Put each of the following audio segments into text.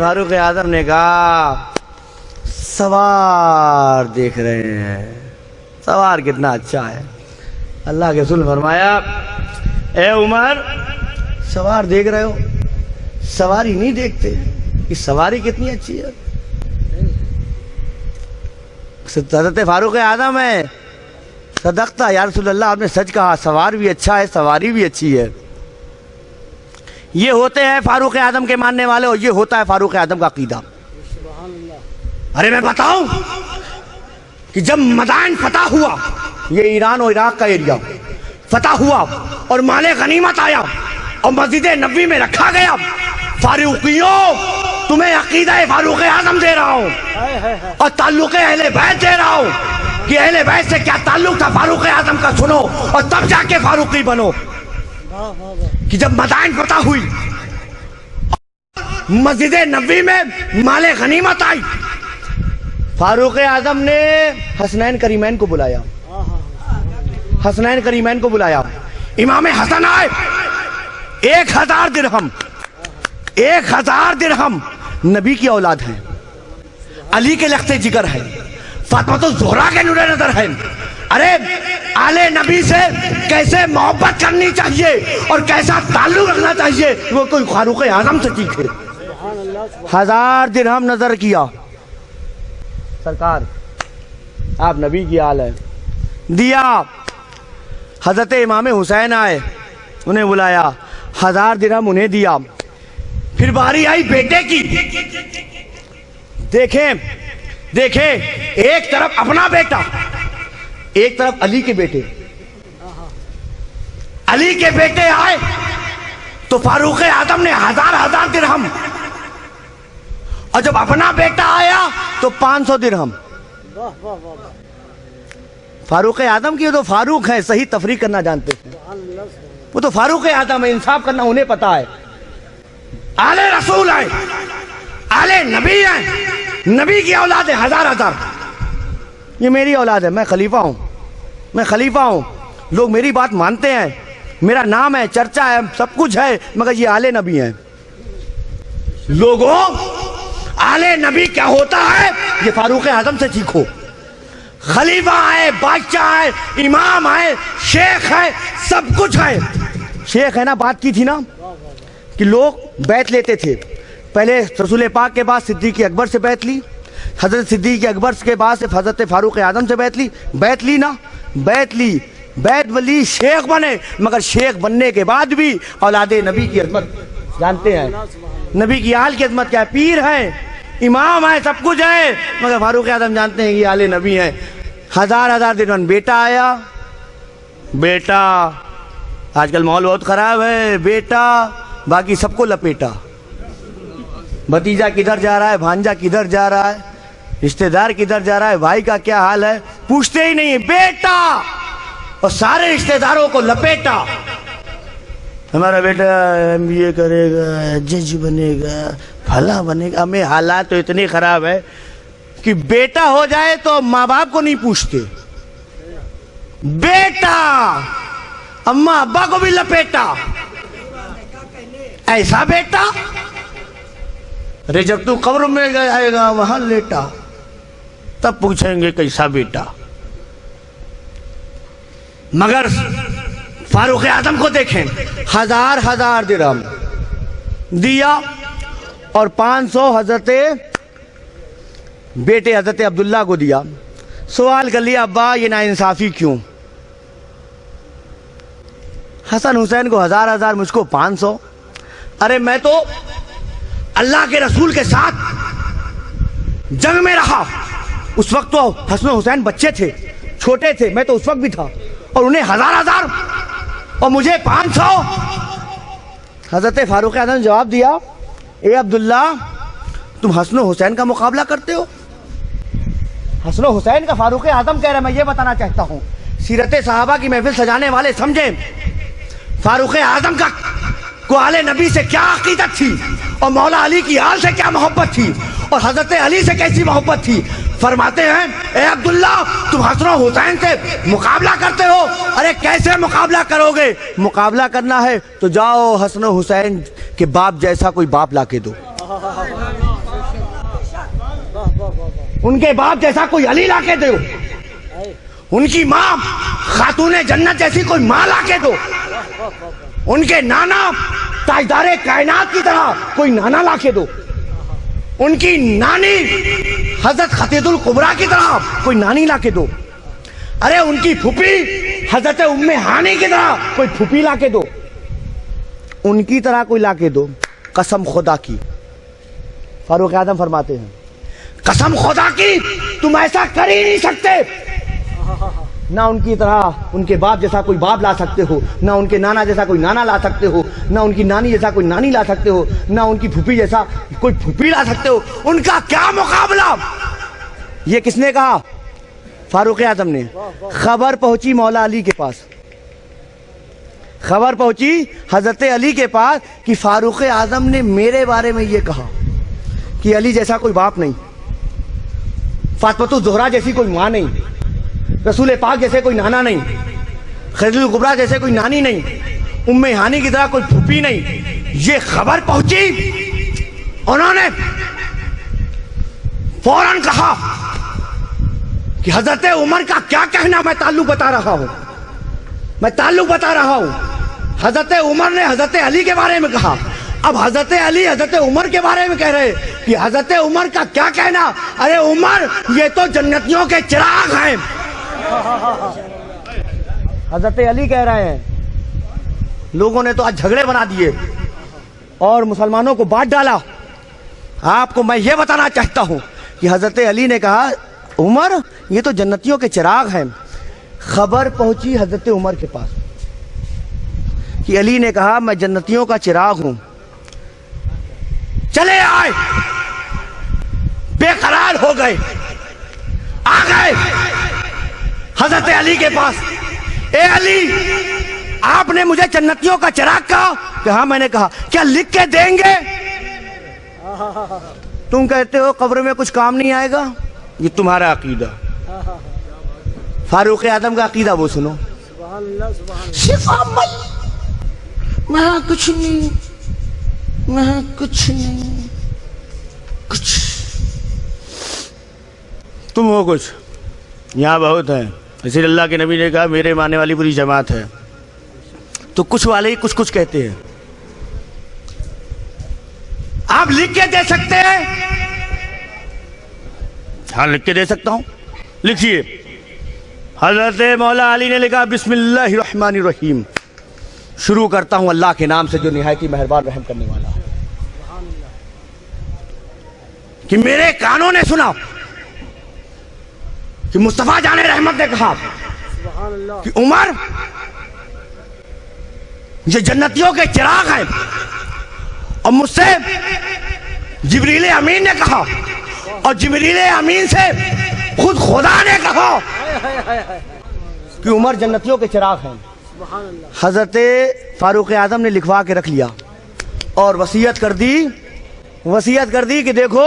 فاروق اعظم نے کہا سوار دیکھ رہے ہیں، سوار کتنا اچھا ہے۔ اللہ کے رسول نے فرمایا اے عمر سوار دیکھ رہے ہو، سواری نہیں دیکھتے کہ سواری کتنی اچھی ہے۔ حضرت فاروق اعظم ہے، صدقتا یا رسول اللہ، آپ نے سچ کہا، سوار بھی اچھا ہے، سواری بھی اچھی ہے۔ یہ ہوتے ہیں فاروق اعظم کے ماننے والے، اور یہ ہوتا ہے فاروق اعظم کا عقیدہ۔ ارے میں بتاؤں کہ جب مدائن فتح ہوا، یہ ایران اور عراق کا ایریا فتح ہوا اور مال غنیمت آیا اور مسجد نبوی میں رکھا گیا، فاروقیوں تمہیں عقیدہ فاروق اعظم دے رہا ہوں اور تعلق اہل بیت دے رہا ہوں کہ اہل بیت سے کیا تعلق تھا فاروق اعظم کا سنو اور تب جا کے فاروقی بنو۔ کہ جب مدائن فتح ہوئی، مسجد نبوی میں مال غنیمت آئی، فاروق اعظم نے حسنین کریمین کو بلایا، حسنین کریمین کو بلایا۔ امام حسن آئے، 1000 درہم، 1000 درہم نبی کی اولاد ہیں، علی کے لخت جگر ہیں، فاطمہ الزہرا کے نور نظر ہیں۔ ارے آل نبی سے کیسے محبت کرنی چاہیے اور کیسا تعلق رکھنا چاہیے وہ کوئی فاروق اعظم سے سیکھے۔ 1000 درہم نظر کیا، سرکار آپ نبی کی آل ہے، دیا۔ حضرت امام حسین آئے، انہیں بلایا، 1000 درہم انہیں دیا۔ پھر باری آئی بیٹے کی، دیکھیں ایک طرف اپنا بیٹا، ایک طرف علی کے بیٹے۔ علی کے بیٹے آئے تو فاروق اعظم نے 1000 درہم، اور جب اپنا بیٹا آیا تو 500 درہم۔ فاروق اعظم کی تو فاروق ہے، صحیح تفریق کرنا جانتے ہیں، وہ تو فاروق اعظم ہے، انصاف کرنا انہیں پتا ہے۔ آل رسول ہیں، آل نبی ہیں، نبی کی اولاد ہے، 1000۔ یہ میری اولاد ہے، میں خلیفہ ہوں، میں خلیفہ ہوں، لوگ میری بات مانتے ہیں، میرا نام ہے، چرچا ہے، سب کچھ ہے، مگر یہ آل نبی ہیں۔ لوگوں آل نبی کیا ہوتا ہے یہ فاروق اعظم سے سیکھو۔ خلیفہ ہے، بادشاہ ہے، امام ہے، شیخ ہے، سب کچھ ہے۔ شیخ ہے نا، بات کی تھی نا کہ لوگ بیعت لیتے تھے، پہلے رسول پاک کے بعد صدیق اکبر سے بیعت لی، حضرت صدیق اکبر کے بعد سے حضرت فاروق اعظم سے بیعت لی نا، بیعت لی، شیخ بنے، مگر شیخ بننے کے بعد بھی اولاد نبی کی عظمت جانتے ہیں، نبی کی آل کی عظمت کیا ہے، پیر ہے، امام ہے، سب کچھ ہے، مگر فاروق اعظم جانتے ہیں یہ آل نبی ہیں۔ 1000 درہم بیٹا آیا، بیٹا آج کل ماحول بہت خراب ہے، بیٹا باقی سب کو لپیٹا، بھتیجا کدھر جا رہا ہے، بھانجا کدھر جا رہا ہے، رشتہ دار کدھر جا رہا ہے، بھائی کا کیا حال ہے، پوچھتے ہی نہیں، بیٹا، اور سارے رشتہ داروں کو لپیٹا۔ ہمارا بیٹا MBA کرے گا، جج بنے گا، بھلا بنے گا۔ ہمیں حالات تو اتنے خراب ہے کہ بیٹا ہو جائے تو ماں باپ کو نہیں پوچھتے، بیٹا اماں ابا کو بھی لپیٹا، ایسا بیٹا، ارے جب تو قبر میں جائے گا وہاں لیٹا تب پوچھیں گے کیسا بیٹا۔ مگر فاروق اعظم کو دیکھیں، 1000 درہم دیا اور 500 حضرت بیٹے حضرت عبداللہ کو دیا۔ سوال کر لیا ابا یہ ناانصافی کیوں؟ حسن حسین کو 1000 مجھ کو 500۔ ارے میں تو اللہ کے رسول کے ساتھ جنگ میں رہا، اس وقت تو حسن حسین بچے تھے، چھوٹے تھے، میں تو اس وقت بھی تھا، اور انہیں 1000 اور مجھے 500۔ حضرت فاروق اعظم نے جواب دیا، اے عبداللہ تم حسن حسین کا مقابلہ کرتے ہو؟ حسن حسین کا فاروق اعظم کہہ رہے، میں یہ بتانا چاہتا ہوں، سیرت صحابہ کی محفل سجانے والے سمجھیں فاروق اعظم کو آل نبی سے کیا عقیدت تھی، اور مولا علی کی آل سے کیا محبت تھی، اور حضرت علی سے کیسی محبت تھی۔ فرماتے ہیں اے عبداللہ تم حسن حسین سے مقابلہ کرتے ہو؟ ارے کیسے مقابلہ کرو گے؟ مقابلہ کرنا ہے تو جاؤ حسن حسین کے باپ جیسا کوئی باپ لا کے دو۔ ان کے باپ جیسا کوئی علی لا کے دو، ان کی ماں خاتون جنت جیسی کوئی ماں لا کے دو، ان کے نانا تاجدار کائنات کی طرح کوئی نانا لا کے دو، ان کی نانی حضرت خدیجہ الکبریٰ کی طرح کوئی نانی لا کے دو، ارے ان کی پھوپھی حضرت ام ہانی کی طرح کوئی پھوپھی لا کے دو، ان کی طرح کوئی لا کے دو۔ قسم خدا کی، فاروق اعظم فرماتے ہیں قسم خدا کی تم ایسا کر ہی نہیں سکتے، نہ ان کی طرح ان کے باپ جیسا کوئی باپ لا سکتے ہو، نہ ان کے نانا جیسا کوئی نانا لا سکتے ہو، نہ ان کی نانی جیسا کوئی نانی لا سکتے ہو، نہ ان کی پھوپھی جیسا کوئی پھوپھی لا سکتے ہو، ان کا کیا مقابلہ۔ یہ کس نے کہا؟ فاروق اعظم نے۔ خبر پہنچی مولا علی کے پاس، خبر پہنچی حضرت علی کے پاس کہ فاروق اعظم نے میرے بارے میں یہ کہا کہ علی جیسا کوئی باپ نہیں، فاطمہ الزہرا جیسی کوئی ماں نہیں، رسول پاک جیسے کوئی نانا نہیں، خدیجہ الکبریٰ جیسے کوئی نانی نہیں، ام ہانی کی طرح کوئی پھوپھی نہیں۔ یہ خبر پہنچی، انہوں نے فوراً کہا کہ حضرت عمر کا کیا کہنا، میں تعلق بتا رہا ہوں، میں تعلق بتا رہا ہوں۔ حضرت عمر نے حضرت علی کے بارے میں کہا، اب حضرت علی حضرت عمر کے بارے میں کہہ رہے کہ حضرت عمر کا کیا کہنا، ارے عمر یہ تو جنتیوں کے چراغ ہیں۔ حضرت علی کہہ رہے ہیں، لوگوں نے تو آج جھگڑے بنا دیے اور مسلمانوں کو بانٹ ڈالا۔ آپ کو میں یہ بتانا چاہتا ہوں کہ حضرت علی نے کہا عمر یہ تو جنتیوں کے چراغ ہیں۔ خبر پہنچی حضرت عمر کے پاس کہ علی نے کہا میں جنتیوں کا چراغ ہوں۔ چلے آئے، بے قرار ہو گئے، آ گئے حضرت علی کے پاس۔ اے علی، آپ نے مجھے جنتیوں کا چراغ کہا کہ ہاں میں نے کہا، کیا لکھ کے دیں گے؟ تم کہتے ہو قبر میں کچھ کام نہیں آئے گا، یہ تمہارا عقیدہ۔ فاروق اعظم کا عقیدہ وہ سنو، صرف عمل، وہاں کچھ نہیں، وہاں کچھ نہیں، کچھ تم ہو کچھ، یہاں بہت ہیں۔ اسی لیے اللہ کے نبی نے کہا میرے ماننے والی پوری جماعت ہے، تو کچھ والے ہی کچھ کچھ کہتے ہیں۔ آپ لکھ کے دے سکتے ہیں؟ ہاں لکھ کے دے سکتا ہوں، لکھیے۔ حضرت مولا علی نے لکھا بسم اللہ الرحمن الرحیم، شروع کرتا ہوں اللہ کے نام سے جو نہایت مہربان رحم کرنے والا ہے۔ کہ میرے کانوں نے سنا کہ مصطفیٰ جان رحمت نے کہا کہ عمر یہ جنتیوں کے چراغ ہیں، اور مجھ سے جبریل امین نے کہا، اور جبریل امین سے خود خدا نے کہا کہ عمر جنتیوں کے چراغ ہیں۔ حضرت فاروق اعظم نے لکھوا کے رکھ لیا اور وصیت کر دی کہ دیکھو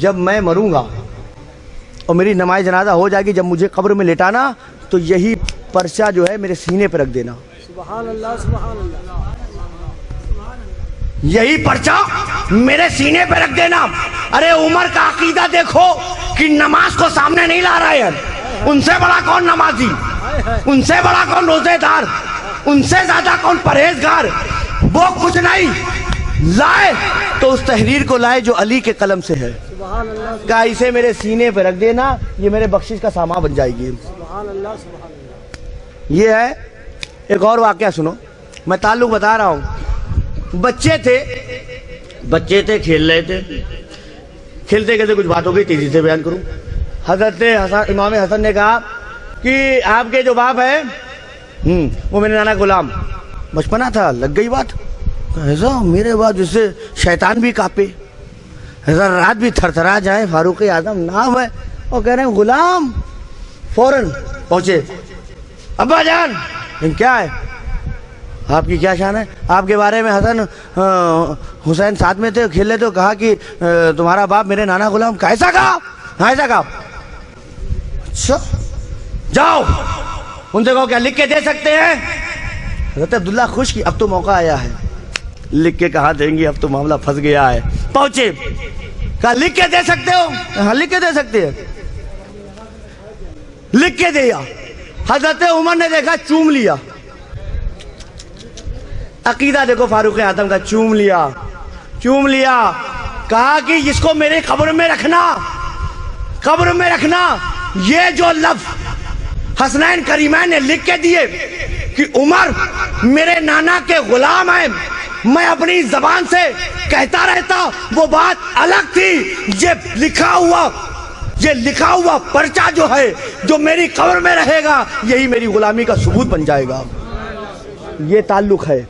جب میں مروں گا اور میری نماز جنازہ ہو جائے گی، جب مجھے قبر میں لٹانا تو یہی پرچہ جو ہے میرے سینے پہ رکھ دینا، سبحان اللہ سبحان اللہ، یہی پرچہ میرے سینے پہ رکھ دینا۔ ارے عمر کا عقیدہ دیکھو کہ نماز کو سامنے نہیں لا رہے ہیں، ان سے بڑا کون نمازی، ان سے بڑا کون روزے دار، ان سے زیادہ کون پرہیزگار، وہ کچھ نہیں لائے تو اس تحریر کو لائے جو علی کے قلم سے ہے، سبحان اللہ کہا اسے میرے سینے پہ رکھ دینا، یہ میرے بخشش کا سامان بن جائے گی۔ سبحان اللہ سبحان اللہ۔ یہ ہے۔ ایک اور واقعہ سنو، میں تعلق بتا رہا ہوں۔ بچے تھے کھیل رہے تھے، کھیلتے کھیلتے کچھ بات ہو گئی، تیزی سے بیان کروں۔ حضرت امام حسن نے کہا کہ آپ کے جو باپ ہیں وہ میرے نانا غلام، بچپنا تھا لگ گئی بات، ایسا میرے بعد جس سے شیطان بھی کانپے، ایسا رات بھی تھر تھرا جائے، فاروق اعظم نام ہے، اور کہہ رہے ہیں غلام۔ فوراً پہنچے، ابا جان کیا ہے، آپ کی کیا شان ہے، آپ کے بارے میں حسن حسین ساتھ میں تھے، کھیل رہے تو کہا کہ تمہارا باپ میرے نانا غلام کا، ایسا کہا، ہاں ایسا کہا، اچھا جاؤ ان سے کہو کیا لکھ کے دے سکتے ہیں۔ حضرت عبداللہ خوش کی، اب تو موقع آیا ہے، لکھ کے کہاں دیں گے، اب تو معاملہ پھنس گیا ہے۔ پہنچے، کہا لکھ کے دے سکتے ہو؟ ہاں لکھ کے دے سکتے ہیں. لکھ کے دیا. حضرت عمر نے دیکھا, چوم لیا. عقیدہ دیکھو فاروق اعظم کا, چوم لیا. چوم لیا. کہا کہ اس کو میرے قبر میں رکھنا, قبر میں رکھنا. یہ جو لفظ حسنین کریمین نے لکھ کے دیے کہ عمر میرے نانا کے غلام ہیں, میں اپنی زبان سے کہتا رہتا, وہ بات الگ تھی. یہ لکھا ہوا پرچہ جو ہے, جو میری قبر میں رہے گا, یہی میری غلامی کا ثبوت بن جائے گا. یہ تعلق ہے.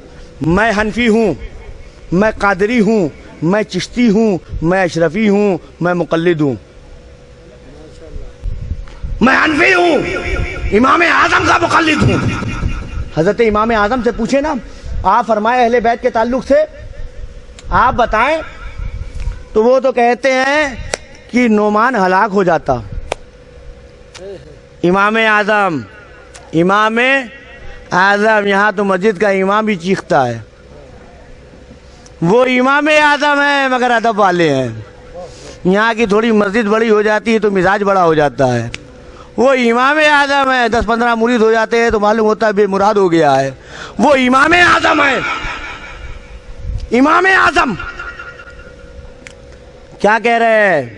میں حنفی ہوں, میں قادری ہوں, میں چشتی ہوں, میں اشرفی ہوں, میں مقلد ہوں. میں حنفی ہوں, امام اعظم کا مقلد ہوں. حضرت امام اعظم سے پوچھے نا, آپ فرمائے اہل بیت کے تعلق سے آپ بتائیں, تو وہ تو کہتے ہیں کہ نعمان ہلاک ہو جاتا. امام اعظم, امام اعظم, یہاں تو مسجد کا امام بھی چیختا ہے. وہ امام اعظم ہیں مگر ادب والے ہیں. یہاں کی تھوڑی مسجد بڑی ہو جاتی ہے تو مزاج بڑا ہو جاتا ہے. وہ امام اعظم ہے, 10-15 مرید ہو جاتے ہیں تو معلوم ہوتا ہے بے مراد ہو گیا ہے. وہ امام اعظم ہے, امام اعظم. کیا کہہ رہے ہیں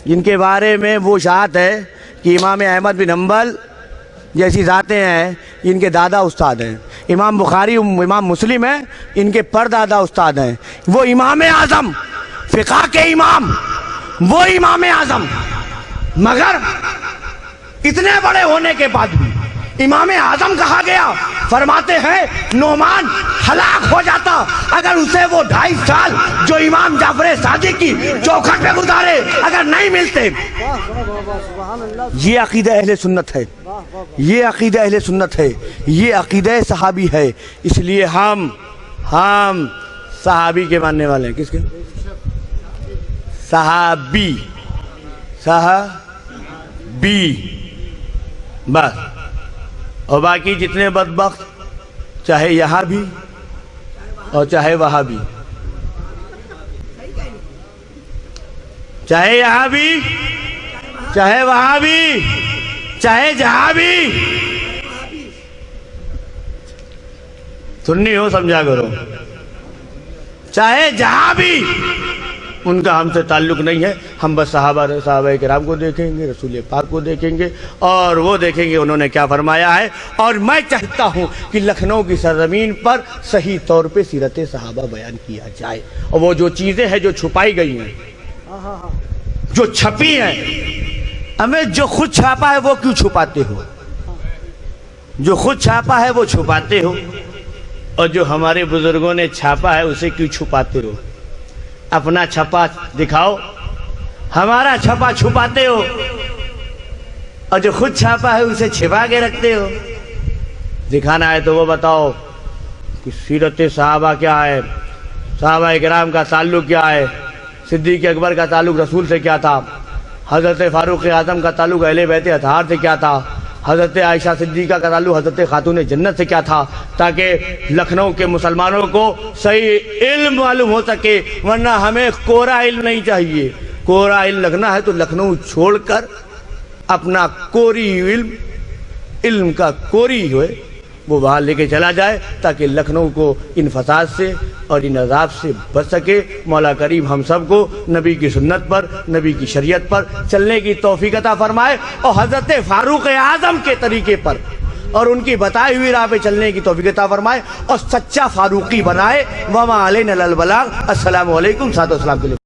جن کے بارے میں وہ اشاعت ہے کہ امام احمد بن حنبل جیسی ذاتیں ہیں, ان کے دادا استاد ہیں. امام بخاری, امام مسلم ہیں, ان کے پردادا استاد ہیں. وہ امام اعظم, فقہ کے امام, وہ امام اعظم. مگر اتنے بڑے ہونے کے بعد بھی امام اعظم کہا گیا. فرماتے ہیں نعمان ہلاک ہو جاتا اگر اسے وہ 2.5 سال جو امام جعفر صادق کی چوکھٹ پہ گزارے اگر نہیں ملتے. یہ عقیدہ اہل سنت ہے, یہ عقیدہ اہل سنت ہے, یہ عقیدہ صحابی ہے. اس لیے ہم صحابی کے ماننے والے ہیں. کس کے؟ صحابی, بس. اور باقی جتنے بدبخت, چاہے یہاں بھی اور چاہے وہاں بھی, چاہے یہاں بھی, چاہے وہاں بھی, چاہے جہاں بھی. سننی ہو سمجھا کرو. چاہے جہاں بھی, ان کا ہم سے تعلق نہیں ہے. ہم بس صحابہ کرام کو دیکھیں گے, رسول پاک کو دیکھیں گے, اور وہ دیکھیں گے انہوں نے کیا فرمایا ہے. اور میں چاہتا ہوں کہ لکھنؤ کی سرزمین پر صحیح طور پہ سیرت صحابہ بیان کیا جائے. اور وہ جو چیزیں ہیں جو چھپائی گئی ہیں, جو چھپی ہیں, ہمیں جو خود چھاپا ہے وہ کیوں چھپاتے ہو؟ جو خود چھاپا ہے وہ چھپاتے ہو, اور جو ہمارے بزرگوں نے چھاپا ہے اسے کیوں چھپاتے ہو؟ اپنا چھپا دکھاؤ, ہمارا چھپا چھپاتے ہو, اور جو خود چھاپا ہے اسے چھپا کے رکھتے ہو. دکھانا ہے تو وہ بتاؤ کہ سیرت صحابہ کیا ہے, صحابہ کرام کا تعلق کیا ہے, صدیق اکبر کا تعلق رسول سے کیا تھا, حضرت فاروق اعظم کا تعلق اہل بیت اطہار سے کیا تھا, حضرت عائشہ صدیقہ کا تعلق حضرت خاتون جنت سے کیا تھا, تاکہ لکھنؤ کے مسلمانوں کو صحیح علم معلوم ہو سکے. ورنہ ہمیں کورا علم نہیں چاہیے. کورا علم لکھنا ہے تو لکھنؤ چھوڑ کر اپنا کوری علم کا کوری ہوئے وہ وہاں لے کے چلا جائے, تاکہ لکھنؤ کو ان فساد سے اور ان عذاب سے بچ سکے. مولا کریم ہم سب کو نبی کی سنت پر, نبی کی شریعت پر چلنے کی توفیق عطا فرمائے, اور حضرت فاروق اعظم کے طریقے پر اور ان کی بتائی ہوئی راہ پہ چلنے کی توفیق عطا فرمائے, اور سچا فاروقی بنائے. وما علینا الا البلاغ. السلام علیکم. ساتھ و سلام کے لیے